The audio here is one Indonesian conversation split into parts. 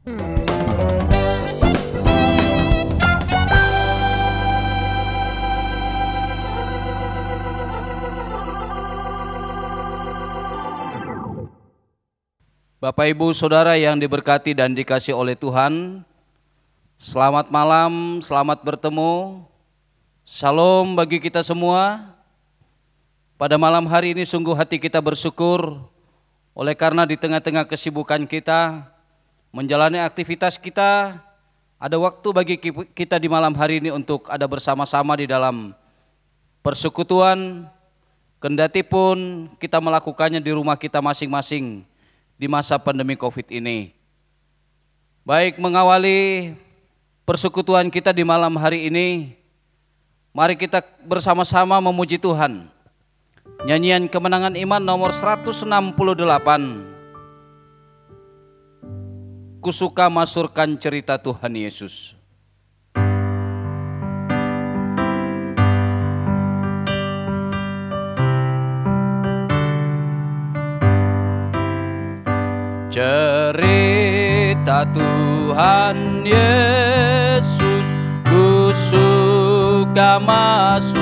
Bapak Ibu Saudara yang diberkati dan dikasih oleh Tuhan, selamat malam, selamat bertemu. Shalom bagi kita semua. Pada malam hari ini sungguh hati kita bersyukur oleh karena di tengah-tengah kesibukan kita, menjalani aktivitas kita, ada waktu bagi kita di malam hari ini untuk ada bersama-sama di dalam persekutuan, kendati pun kita melakukannya di rumah kita masing-masing di masa pandemi COVID ini. Baik, mengawali persekutuan kita di malam hari ini, mari kita bersama-sama memuji Tuhan. Nyanyian Kemenangan Iman nomor 168. Kusuka masurkan cerita Tuhan Yesus. Cerita Tuhan Yesus, ku suka masurkan.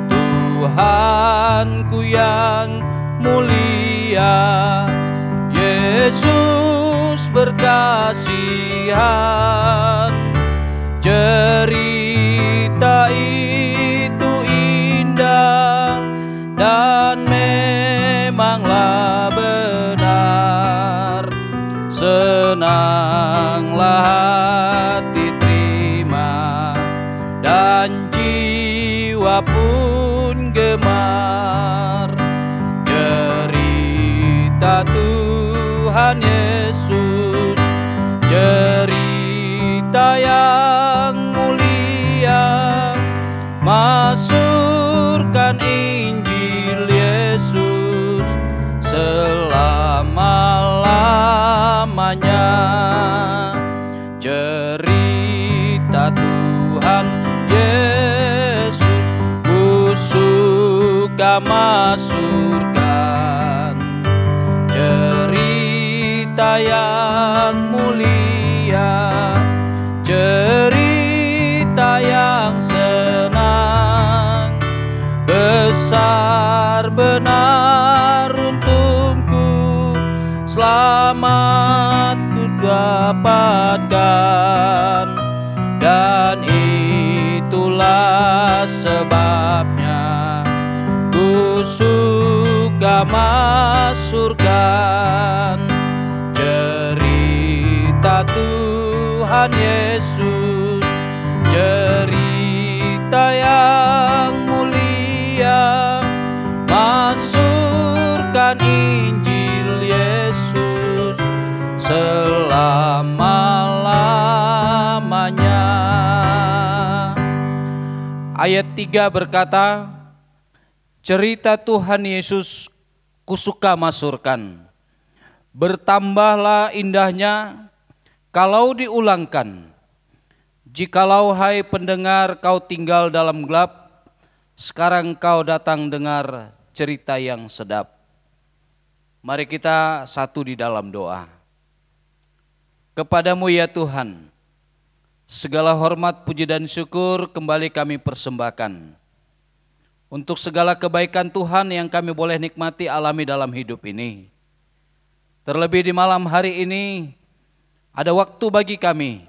Tuhanku yang mulia, Yesus berkasihan. Cerita itu indah dan memanglah benar. Senanglah hati terima dan jiwa pun gemar. Cerita Tuhan Yesus, cerita yang mulia, masurkan Injil Yesus selama-lamanya. Cerita Tuhan Yesus, ku suka masurkan. Cerita yang mulia, cerita yang senang, besar benar untungku, selamat ku dapatkan. Dan itulah sebabnya ku suka masurkan. Cerita Tuhan Yesus, cerita yang mulia, masurkan Injil Yesus selama-lamanya. Ayat 3 berkata, cerita Tuhan Yesus kusuka masurkan. Bertambahlah indahnya kalau diulangkan. Jikalau hai pendengar kau tinggal dalam gelap, sekarang kau datang dengar cerita yang sedap. Mari kita satu di dalam doa. Kepadamu ya Tuhan, segala hormat, puji dan syukur kembali kami persembahkan. Untuk segala kebaikan Tuhan yang kami boleh nikmati alami dalam hidup ini. Terlebih di malam hari ini, ada waktu bagi kami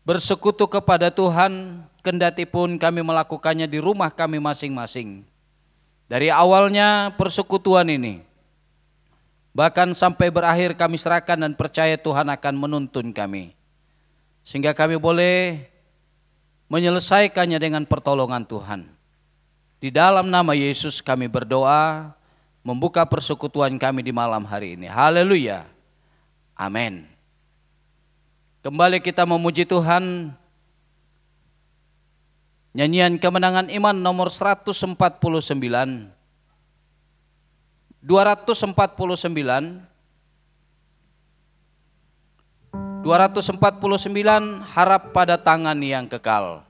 bersekutu kepada Tuhan, kendati pun kami melakukannya di rumah kami masing-masing. Dari awalnya persekutuan ini, bahkan sampai berakhir kami serahkan dan percaya Tuhan akan menuntun kami. Sehingga kami boleh menyelesaikannya dengan pertolongan Tuhan. Di dalam nama Yesus kami berdoa, membuka persekutuan kami di malam hari ini. Haleluya. Amin. Kembali kita memuji Tuhan. Nyanyian Kemenangan Iman nomor 149. 249. Harap pada tangan yang kekal.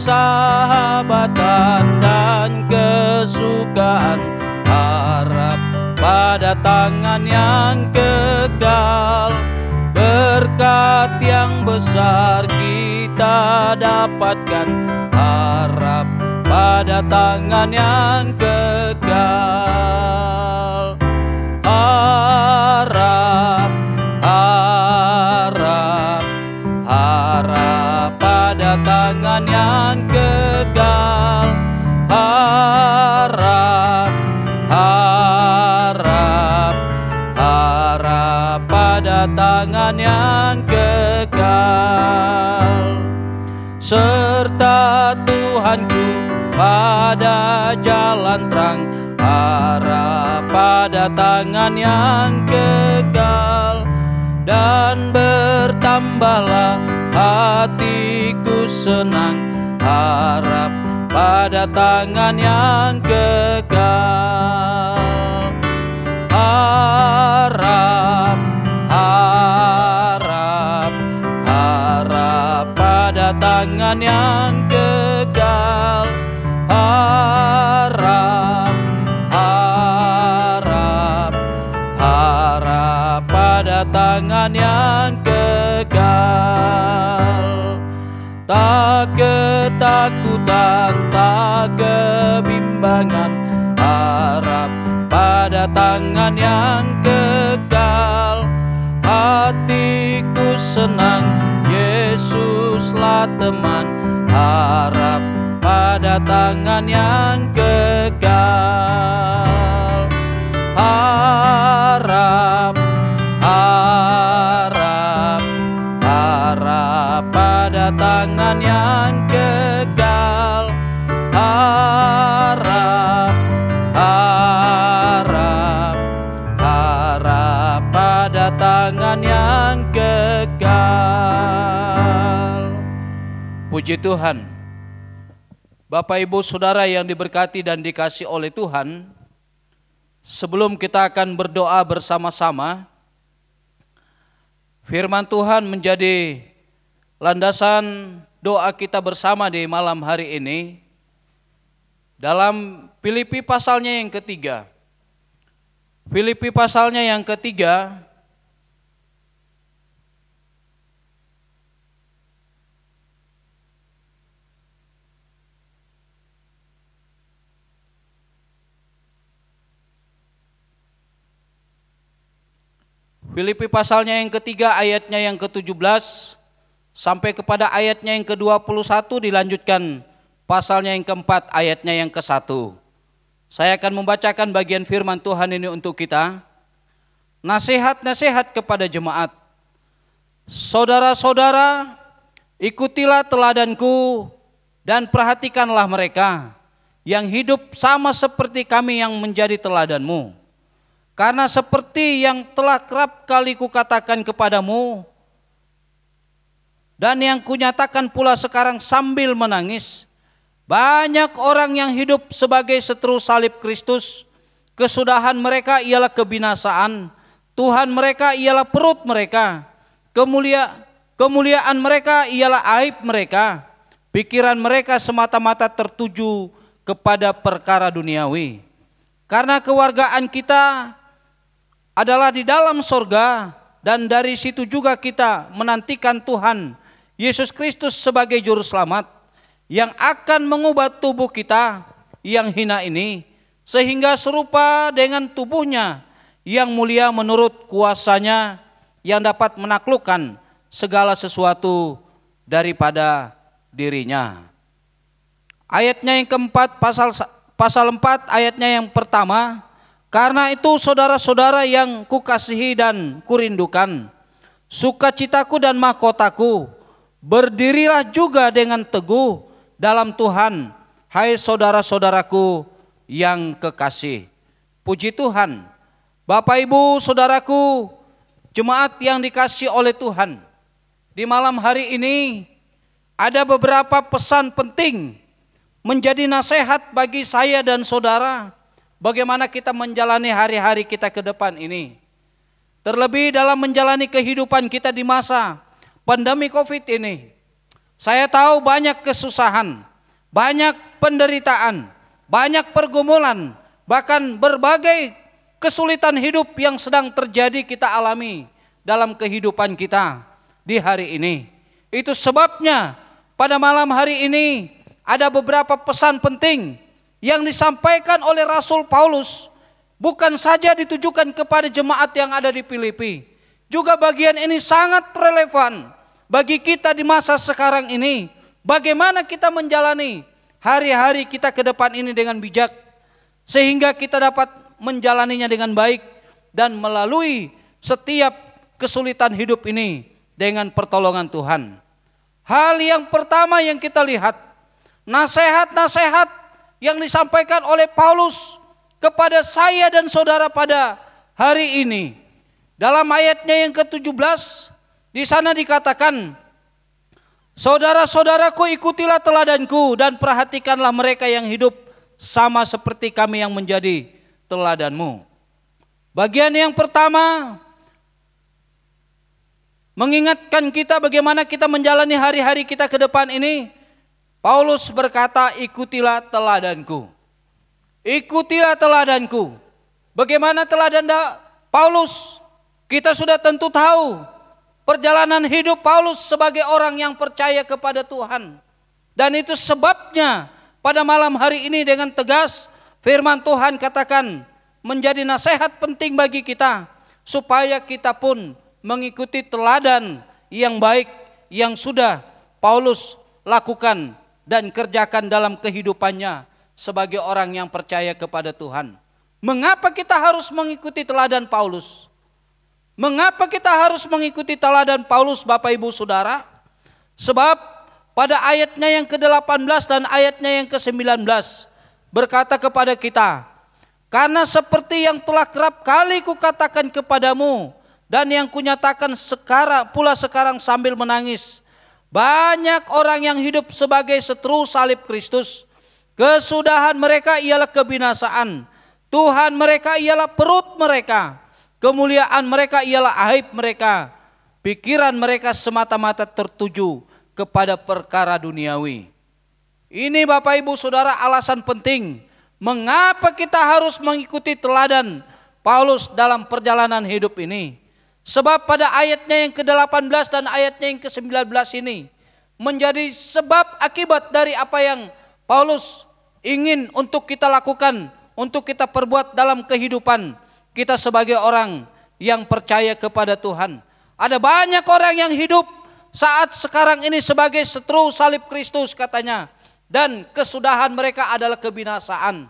persahabatan dan kesukaan, harap pada tangan yang kekal. Berkat yang besar kita dapatkan, harap pada tangan yang kekal. Harap, harap, harap pada tangan yang kekal. Harap, harap, harap pada tangan yang kekal. Serta Tuhanku pada jalan terang, harap pada tangan yang kekal. Dan bertambahlah hatiku senang, harap pada tangan yang kekal. Harap, harap, harap pada tangan yang kekal. Harap, harap, harap pada tangan yang kekal. Tak ketakutan, tak kebimbangan, harap pada tangan yang kekal. Hatiku senang, Yesuslah teman, harap pada tangan yang kekal. Harap, harap, harap pada tangan yang kekal. Harap, harap, harap pada tangan yang kekal. Puji Tuhan. Bapak, Ibu, Saudara yang diberkati dan dikasihi oleh Tuhan, sebelum kita akan berdoa bersama-sama, firman Tuhan menjadi landasan doa kita bersama di malam hari ini. Dalam Filipi pasalnya yang ketiga, Filipi pasalnya yang ketiga, Filipi pasalnya yang ketiga ayatnya yang ke-17 sampai kepada ayatnya yang ke-21, dilanjutkan pasalnya yang keempat ayatnya yang ke-1. Saya akan membacakan bagian firman Tuhan ini untuk kita. Nasihat-nasihat kepada jemaat. Saudara-saudara, ikutilah teladanku dan perhatikanlah mereka yang hidup sama seperti kami yang menjadi teladanmu. Karena seperti yang telah kerap kali kukatakan kepadamu, dan yang kunyatakan pula sekarang sambil menangis, banyak orang yang hidup sebagai seteru salib Kristus. Kesudahan mereka ialah kebinasaan, Tuhan mereka ialah perut mereka, kemuliaan mereka ialah aib mereka. Pikiran mereka semata-mata tertuju kepada perkara duniawi. Karena kewargaan kita adalah di dalam sorga, dan dari situ juga kita menantikan Tuhan Yesus Kristus sebagai juru selamat yang akan mengubah tubuh kita yang hina ini sehingga serupa dengan tubuhnya yang mulia menurut kuasanya yang dapat menaklukkan segala sesuatu daripada dirinya. Ayatnya yang keempat, pasal 4 ayatnya yang pertama. Karena itu saudara-saudara yang kukasihi dan kurindukan, sukacitaku dan mahkotaku, berdirilah juga dengan teguh dalam Tuhan, hai saudara-saudaraku yang kekasih. Puji Tuhan. Bapak, Ibu, Saudaraku, jemaat yang dikasihi oleh Tuhan, di malam hari ini ada beberapa pesan penting menjadi nasihat bagi saya dan saudara. Bagaimana kita menjalani hari-hari kita ke depan ini. Terlebih dalam menjalani kehidupan kita di masa pandemi COVID ini. Saya tahu banyak kesusahan, banyak penderitaan, banyak pergumulan, bahkan berbagai kesulitan hidup yang sedang terjadi kita alami dalam kehidupan kita di hari ini. Itu sebabnya pada malam hari ini ada beberapa pesan penting yang disampaikan oleh Rasul Paulus, bukan saja ditujukan kepada jemaat yang ada di Filipi. Juga bagian ini sangat relevan bagi kita di masa sekarang ini. Bagaimana kita menjalani hari-hari kita ke depan ini dengan bijak, sehingga kita dapat menjalaninya dengan baik dan melalui setiap kesulitan hidup ini dengan pertolongan Tuhan. Hal yang pertama yang kita lihat, nasihat-nasihat yang disampaikan oleh Paulus kepada saya dan saudara pada hari ini. Dalam ayatnya yang ke-17, di sana dikatakan, saudara-saudaraku, ikutilah teladanku dan perhatikanlah mereka yang hidup sama seperti kami yang menjadi teladanmu. Bagian yang pertama mengingatkan kita bagaimana kita menjalani hari-hari kita ke depan ini. Paulus berkata, ikutilah teladanku. Ikutilah teladanku. Bagaimana teladan Paulus? Kita sudah tentu tahu perjalanan hidup Paulus sebagai orang yang percaya kepada Tuhan. Dan itu sebabnya pada malam hari ini dengan tegas firman Tuhan katakan menjadi nasihat penting bagi kita, supaya kita pun mengikuti teladan yang baik yang sudah Paulus lakukan dan kerjakan dalam kehidupannya sebagai orang yang percaya kepada Tuhan. Mengapa kita harus mengikuti teladan Paulus? Mengapa kita harus mengikuti teladan Paulus, Bapak Ibu Saudara? Sebab pada ayatnya yang ke-18 dan ayatnya yang ke-19 berkata kepada kita, karena seperti yang telah kerap kali kukatakan kepadamu dan yang kunyatakan sekarang sambil menangis, banyak orang yang hidup sebagai seteru salib Kristus. Kesudahan mereka ialah kebinasaan, Tuhan mereka ialah perut mereka, kemuliaan mereka ialah aib mereka, pikiran mereka semata-mata tertuju kepada perkara duniawi. Ini Bapak Ibu Saudara alasan penting mengapa kita harus mengikuti teladan Paulus dalam perjalanan hidup ini. Sebab pada ayatnya yang ke-18 dan ayatnya yang ke-19 ini menjadi sebab akibat dari apa yang Paulus ingin untuk kita lakukan, untuk kita perbuat dalam kehidupan kita sebagai orang yang percaya kepada Tuhan. Ada banyak orang yang hidup saat sekarang ini sebagai seteru salib Kristus katanya, dan kesudahan mereka adalah kebinasaan.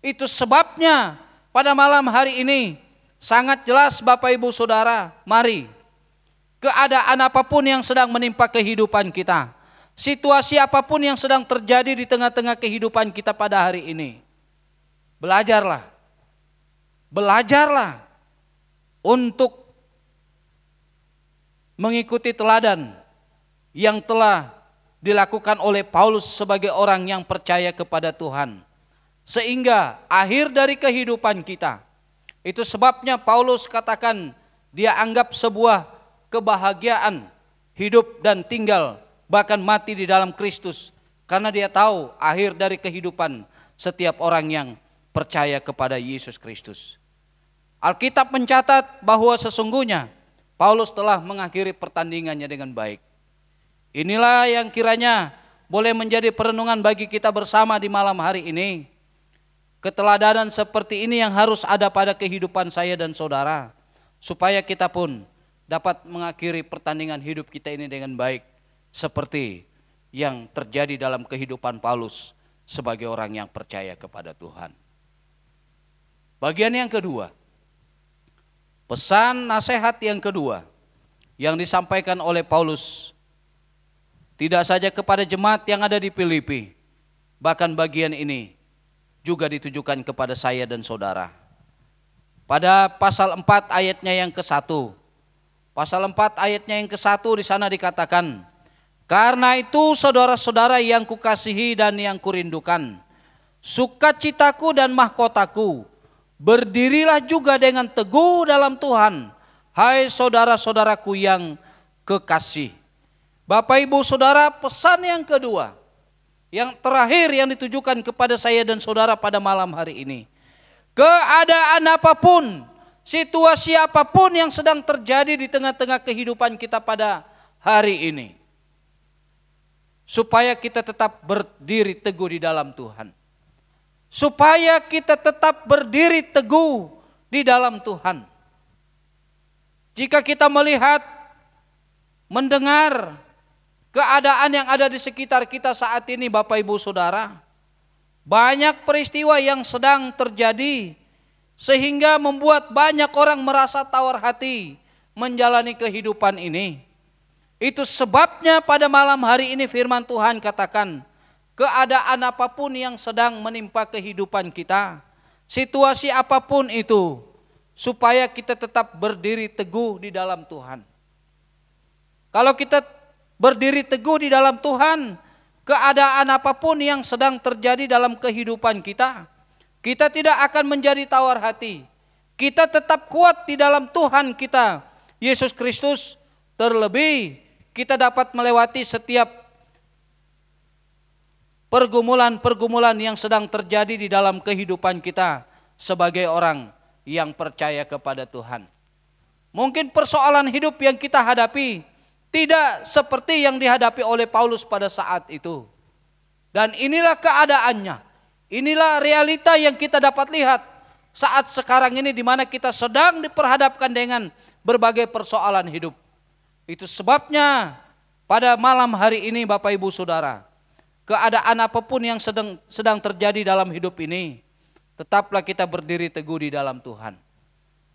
Itu sebabnya pada malam hari ini sangat jelas Bapak Ibu Saudara, mari keadaan apapun yang sedang menimpa kehidupan kita, situasi apapun yang sedang terjadi di tengah-tengah kehidupan kita pada hari ini, belajarlah untuk mengikuti teladan yang telah dilakukan oleh Paulus sebagai orang yang percaya kepada Tuhan, sehingga akhir dari kehidupan kita. Itu sebabnya Paulus katakan dia anggap sebuah kebahagiaan hidup dan tinggal, bahkan mati di dalam Kristus, karena dia tahu akhir dari kehidupan setiap orang yang percaya kepada Yesus Kristus. Alkitab mencatat bahwa sesungguhnya Paulus telah mengakhiri pertandingannya dengan baik. Inilah yang kiranya boleh menjadi perenungan bagi kita bersama di malam hari ini. Keteladanan seperti ini yang harus ada pada kehidupan saya dan saudara, supaya kita pun dapat mengakhiri pertandingan hidup kita ini dengan baik, seperti yang terjadi dalam kehidupan Paulus sebagai orang yang percaya kepada Tuhan. Bagian yang kedua, pesan nasihat yang kedua yang disampaikan oleh Paulus tidak saja kepada jemaat yang ada di Filipi, bahkan bagian ini juga ditujukan kepada saya dan saudara. Pada pasal 4 ayatnya yang ke-1. Pasal 4 ayatnya yang ke-1 di sana dikatakan, karena itu saudara-saudara yang kukasihi dan yang kurindukan, sukacitaku dan mahkotaku, berdirilah juga dengan teguh dalam Tuhan, hai saudara-saudaraku yang kekasih. Bapak Ibu Saudara, pesan yang kedua yang terakhir yang ditujukan kepada saya dan saudara pada malam hari ini. Keadaan apapun, situasi apapun yang sedang terjadi di tengah-tengah kehidupan kita pada hari ini, supaya kita tetap berdiri teguh di dalam Tuhan. Supaya kita tetap berdiri teguh di dalam Tuhan. Jika kita melihat, mendengar keadaan yang ada di sekitar kita saat ini Bapak Ibu Saudara, banyak peristiwa yang sedang terjadi sehingga membuat banyak orang merasa tawar hati menjalani kehidupan ini. Itu sebabnya pada malam hari ini firman Tuhan katakan, keadaan apapun yang sedang menimpa kehidupan kita, situasi apapun itu, supaya kita tetap berdiri teguh di dalam Tuhan. Kalau kita berdiri teguh di dalam Tuhan, keadaan apapun yang sedang terjadi dalam kehidupan kita, kita tidak akan menjadi tawar hati. Kita tetap kuat di dalam Tuhan kita, Yesus Kristus. Terlebih kita dapat melewati setiap pergumulan-pergumulan yang sedang terjadi di dalam kehidupan kita sebagai orang yang percaya kepada Tuhan. Mungkin persoalan hidup yang kita hadapi tidak seperti yang dihadapi oleh Paulus pada saat itu. Dan inilah keadaannya. Inilah realita yang kita dapat lihat saat sekarang ini, di mana kita sedang diperhadapkan dengan berbagai persoalan hidup. Itu sebabnya pada malam hari ini Bapak Ibu Saudara, keadaan apapun yang sedang terjadi dalam hidup ini, tetaplah kita berdiri teguh di dalam Tuhan.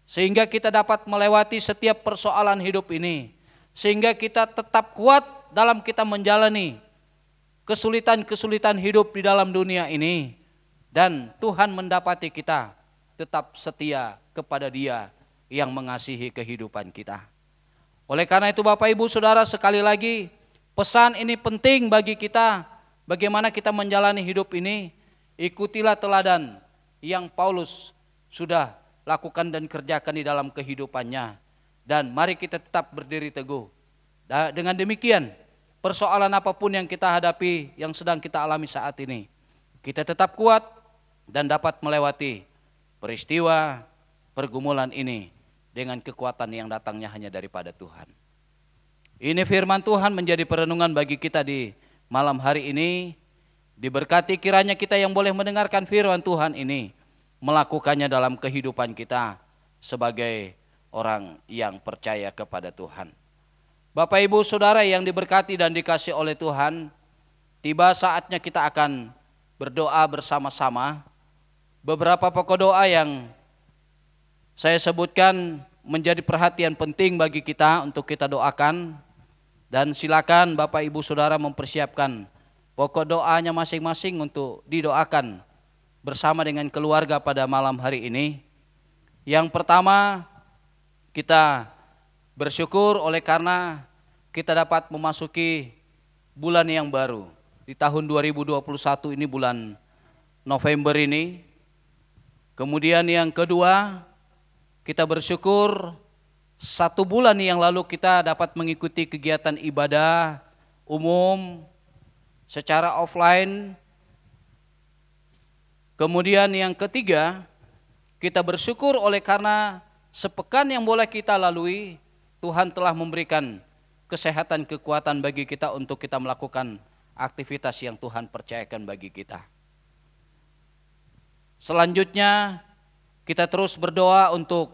Sehingga kita dapat melewati setiap persoalan hidup ini. Sehingga kita tetap kuat dalam kita menjalani kesulitan-kesulitan hidup di dalam dunia ini. Dan Tuhan mendapati kita tetap setia kepada Dia yang mengasihi kehidupan kita. Oleh karena itu Bapak Ibu Saudara, sekali lagi pesan ini penting bagi kita. Bagaimana kita menjalani hidup ini, ikutilah teladan yang Paulus sudah lakukan dan kerjakan di dalam kehidupannya. Dan mari kita tetap berdiri teguh. Dengan demikian, persoalan apapun yang kita hadapi, yang sedang kita alami saat ini, kita tetap kuat dan dapat melewati peristiwa pergumulan ini dengan kekuatan yang datangnya hanya daripada Tuhan. Ini firman Tuhan menjadi perenungan bagi kita di malam hari ini. Diberkati kiranya kita yang boleh mendengarkan firman Tuhan ini, melakukannya dalam kehidupan kita sebagai orang yang percaya kepada Tuhan. Bapak Ibu Saudara yang diberkati dan dikasihi oleh Tuhan, tiba saatnya kita akan berdoa bersama-sama. Beberapa pokok doa yang saya sebutkan menjadi perhatian penting bagi kita untuk kita doakan. Dan silakan Bapak Ibu Saudara mempersiapkan pokok doanya masing-masing untuk didoakan bersama dengan keluarga pada malam hari ini. Yang pertama, kita bersyukur oleh karena kita dapat memasuki bulan yang baru. Di tahun 2021 ini, bulan November ini. Kemudian yang kedua, kita bersyukur 1 bulan yang lalu kita dapat mengikuti kegiatan ibadah umum secara offline. Kemudian yang ketiga, kita bersyukur oleh karena sepekan yang boleh kita lalui, Tuhan telah memberikan kesehatan, kekuatan bagi kita untuk kita melakukan aktivitas yang Tuhan percayakan bagi kita. Selanjutnya, kita terus berdoa untuk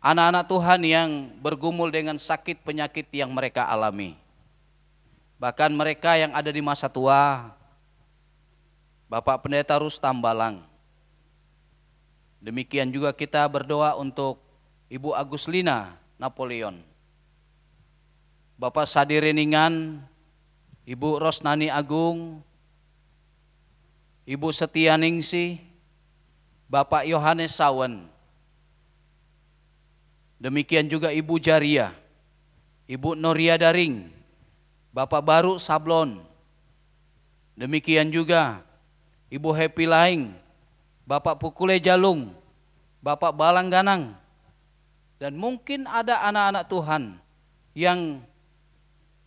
anak-anak Tuhan yang bergumul dengan sakit penyakit yang mereka alami. Bahkan mereka yang ada di masa tua, Bapak Pendeta Rustam Balang. Demikian juga kita berdoa untuk Ibu Aguslina Napoleon, Bapak Sadi Reningan, Ibu Rosnani Agung, Ibu Setia Ningsih, Bapak Yohanes Sawen. Demikian juga Ibu Jaria, Ibu Noria Daring, Bapak Baru Sablon. Demikian juga Ibu Happy Laing, Bapak Pukule Jalung, Bapak Balang Ganang. Dan mungkin ada anak-anak Tuhan yang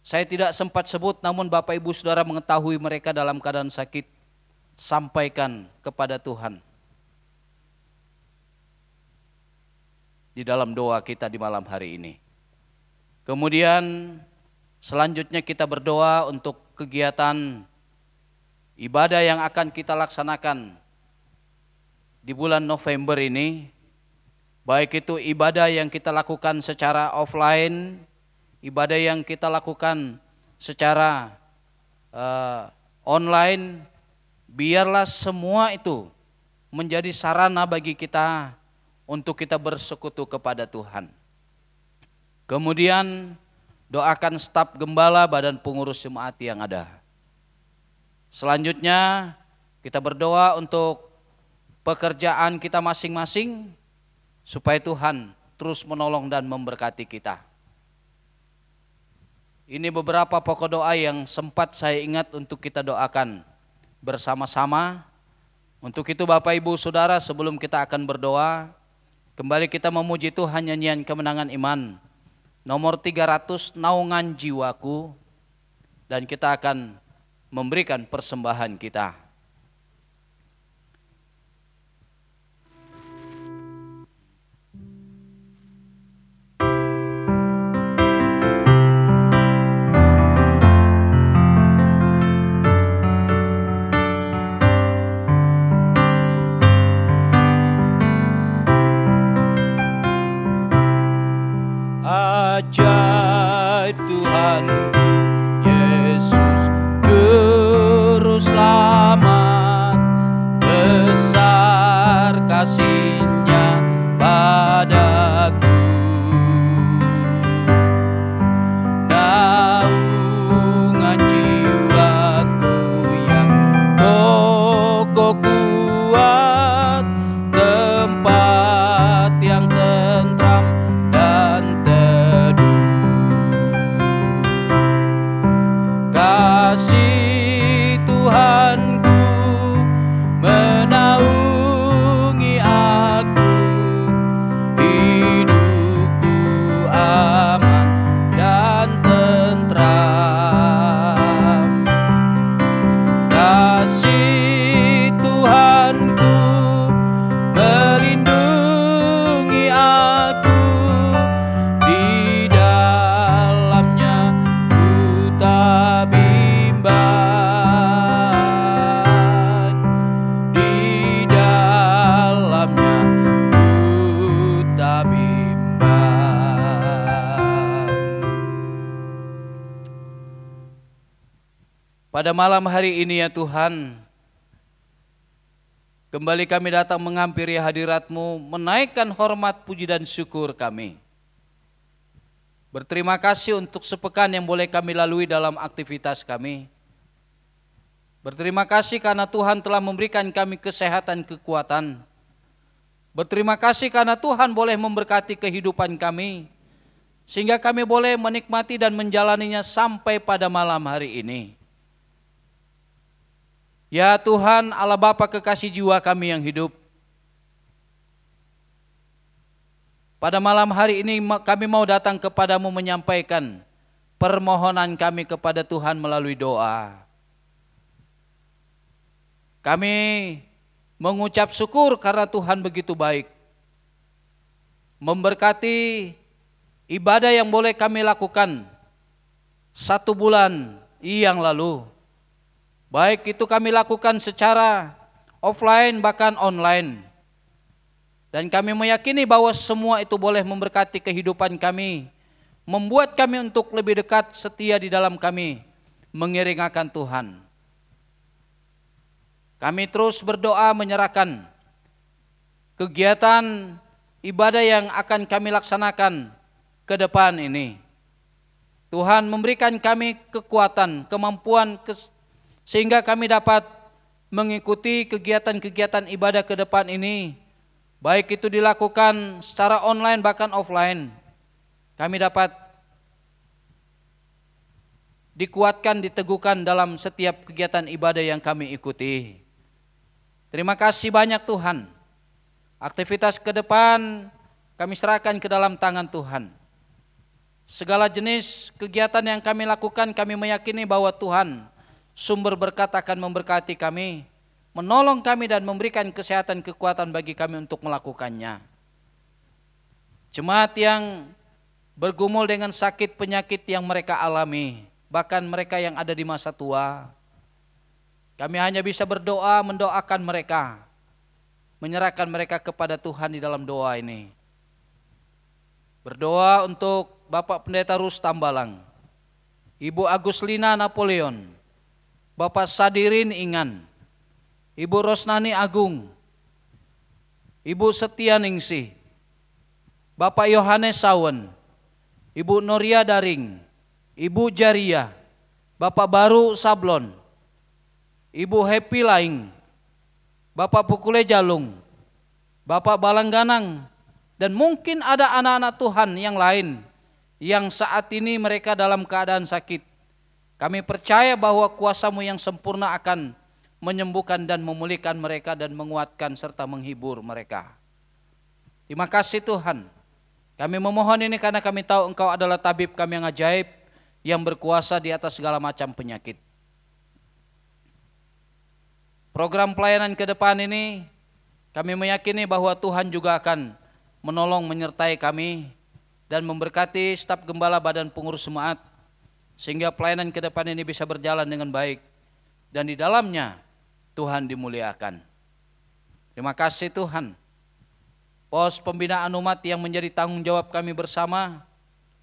Saya tidak sempat sebut, namun Bapak Ibu Saudara mengetahui mereka dalam keadaan sakit, sampaikan kepada Tuhan di dalam doa kita di malam hari ini. Kemudian selanjutnya kita berdoa untuk kegiatan ibadah yang akan kita laksanakan di bulan November ini, baik itu ibadah yang kita lakukan secara offline, ibadah yang kita lakukan secara online, biarlah semua itu menjadi sarana bagi kita untuk kita bersekutu kepada Tuhan. Kemudian doakan staf gembala, badan pengurus jemaat yang ada. Selanjutnya kita berdoa untuk pekerjaan kita masing-masing, supaya Tuhan terus menolong dan memberkati kita. Ini beberapa pokok doa yang sempat saya ingat untuk kita doakan bersama-sama. Untuk itu Bapak Ibu Saudara, sebelum kita akan berdoa, kembali kita memuji Tuhan nyanyian kemenangan iman nomor 300, Naungan Jiwaku, dan kita akan memberikan persembahan kita. Ajaib Tuhanku Yesus Juru Selamat, besar kasih-Nya padaku. Naungan jiwaku yang kokoh kuat, tempat yang tentram dan kasih Tuhanku menaungi aku, hidupku aman dan tentram. Kasih Tuhanku melindungi aku, di dalamnya ku tak bimbang, di dalamnya ku tak bimbang. Pada malam hari ini ya Tuhan, kembali kami datang menghampiri hadirat-Mu, menaikkan hormat, puji dan syukur kami. Berterima kasih untuk sepekan yang boleh kami lalui dalam aktivitas kami. Berterima kasih karena Tuhan telah memberikan kami kesehatan, kekuatan. Berterima kasih karena Tuhan boleh memberkati kehidupan kami, sehingga kami boleh menikmati dan menjalaninya sampai pada malam hari ini. Ya Tuhan Allah Bapa kekasih jiwa kami yang hidup, pada malam hari ini kami mau datang kepadamu menyampaikan permohonan kami kepada Tuhan melalui doa. Kami mengucap syukur karena Tuhan begitu baik, memberkati ibadah yang boleh kami lakukan 1 bulan yang lalu. Baik itu kami lakukan secara offline bahkan online. Dan kami meyakini bahwa semua itu boleh memberkati kehidupan kami, membuat kami untuk lebih dekat, setia di dalam kami mengiring akan Tuhan. Kami terus berdoa menyerahkan kegiatan ibadah yang akan kami laksanakan ke depan ini. Tuhan memberikan kami kekuatan, kemampuan, sehingga kami dapat mengikuti kegiatan-kegiatan ibadah ke depan ini, baik itu dilakukan secara online bahkan offline. Kami dapat dikuatkan, diteguhkan dalam setiap kegiatan ibadah yang kami ikuti. Terima kasih banyak Tuhan. Aktivitas ke depan kami serahkan ke dalam tangan Tuhan. Segala jenis kegiatan yang kami lakukan, kami meyakini bahwa Tuhan sumber berkat akan memberkati kami, menolong kami dan memberikan kesehatan kekuatan bagi kami untuk melakukannya. Jemaat yang bergumul dengan sakit penyakit yang mereka alami, bahkan mereka yang ada di masa tua, kami hanya bisa berdoa, mendoakan mereka, menyerahkan mereka kepada Tuhan di dalam doa ini. Berdoa untuk Bapak Pendeta Rus Tambalang, Ibu Aguslina Napoleon, Bapak Sadirin Ingan, Ibu Rosnani Agung, Ibu Setia Ningsih, Bapak Yohanes Sawen, Ibu Noria Daring, Ibu Jaria, Bapak Baru Sablon, Ibu Happy Laing, Bapak Pukule Jalung, Bapak Balangganang, dan mungkin ada anak-anak Tuhan yang lain yang saat ini mereka dalam keadaan sakit. Kami percaya bahwa kuasa-Mu yang sempurna akan menyembuhkan dan memulihkan mereka dan menguatkan serta menghibur mereka. Terima kasih Tuhan. Kami memohon ini karena kami tahu Engkau adalah tabib kami yang ajaib, yang berkuasa di atas segala macam penyakit. Program pelayanan ke depan ini, kami meyakini bahwa Tuhan juga akan menolong menyertai kami dan memberkati staf gembala badan pengurus jemaat sehingga pelayanan ke depan ini bisa berjalan dengan baik dan di dalamnya Tuhan dimuliakan. Terima kasih Tuhan. Pos pembinaan umat yang menjadi tanggung jawab kami bersama,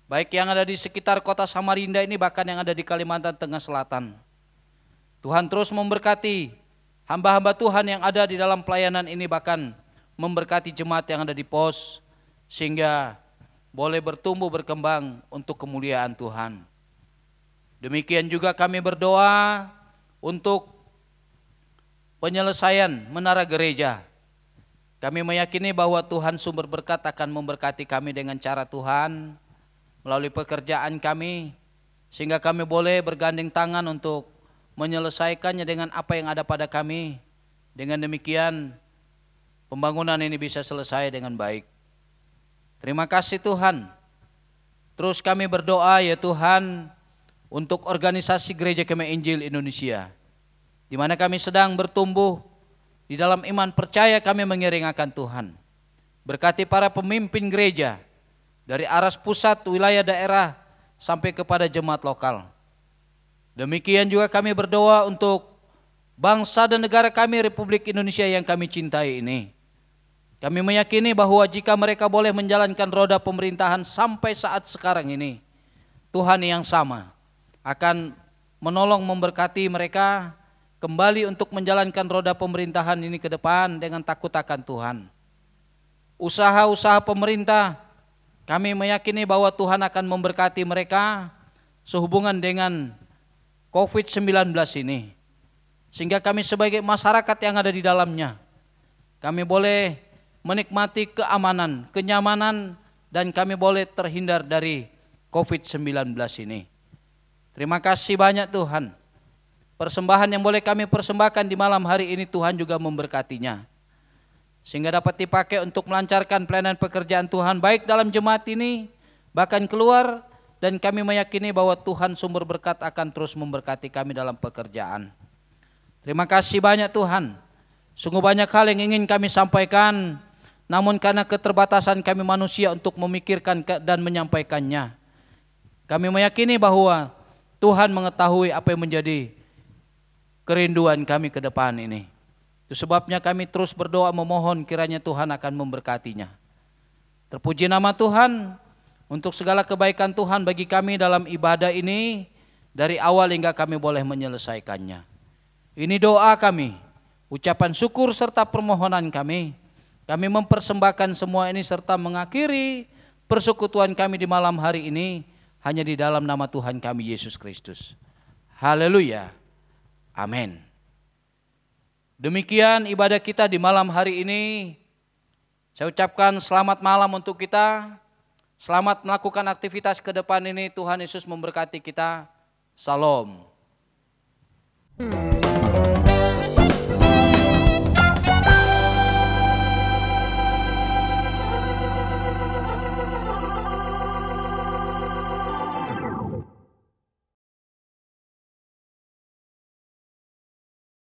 baik yang ada di sekitar kota Samarinda ini bahkan yang ada di Kalimantan Tengah Selatan. Tuhan terus memberkati hamba-hamba Tuhan yang ada di dalam pelayanan ini, bahkan memberkati jemaat yang ada di pos sehingga boleh bertumbuh berkembang untuk kemuliaan Tuhan. Demikian juga kami berdoa untuk penyelesaian menara gereja. Kami meyakini bahwa Tuhan sumber berkat akan memberkati kami dengan cara Tuhan melalui pekerjaan kami, sehingga kami boleh bergandeng tangan untuk menyelesaikannya dengan apa yang ada pada kami. Dengan demikian pembangunan ini bisa selesai dengan baik. Terima kasih Tuhan. Terus kami berdoa ya Tuhan untuk organisasi Gereja Kemah Injil Indonesia, di mana kami sedang bertumbuh di dalam iman percaya, kami mengiringakan Tuhan. Berkati para pemimpin gereja dari aras pusat, wilayah daerah sampai kepada jemaat lokal. Demikian juga kami berdoa untuk bangsa dan negara kami Republik Indonesia yang kami cintai ini. Kami meyakini bahwa jika mereka boleh menjalankan roda pemerintahan sampai saat sekarang ini, Tuhan yang sama akan menolong memberkati mereka kembali untuk menjalankan roda pemerintahan ini ke depan dengan takut akan Tuhan. Usaha-usaha pemerintah, kami meyakini bahwa Tuhan akan memberkati mereka sehubungan dengan COVID-19 ini. Sehingga kami sebagai masyarakat yang ada di dalamnya, kami boleh menikmati keamanan, kenyamanan, dan kami boleh terhindar dari COVID-19 ini. Terima kasih banyak Tuhan. Persembahan yang boleh kami persembahkan di malam hari ini Tuhan juga memberkatinya, sehingga dapat dipakai untuk melancarkan pelayanan pekerjaan Tuhan baik dalam jemaat ini bahkan keluar, dan kami meyakini bahwa Tuhan sumber berkat akan terus memberkati kami dalam pekerjaan. Terima kasih banyak Tuhan. Sungguh banyak hal yang ingin kami sampaikan, namun karena keterbatasan kami manusia untuk memikirkan dan menyampaikannya, kami meyakini bahwa Tuhan mengetahui apa yang menjadi kerinduan kami ke depan ini. Itu sebabnya kami terus berdoa memohon kiranya Tuhan akan memberkatinya. Terpuji nama Tuhan untuk segala kebaikan Tuhan bagi kami dalam ibadah ini dari awal hingga kami boleh menyelesaikannya. Ini doa kami, ucapan syukur serta permohonan kami. Kami mempersembahkan semua ini serta mengakhiri persekutuan kami di malam hari ini hanya di dalam nama Tuhan kami Yesus Kristus. Haleluya. Amin. Demikian ibadah kita di malam hari ini. Saya ucapkan selamat malam untuk kita. Selamat melakukan aktivitas ke depan ini. Tuhan Yesus memberkati kita. Salam.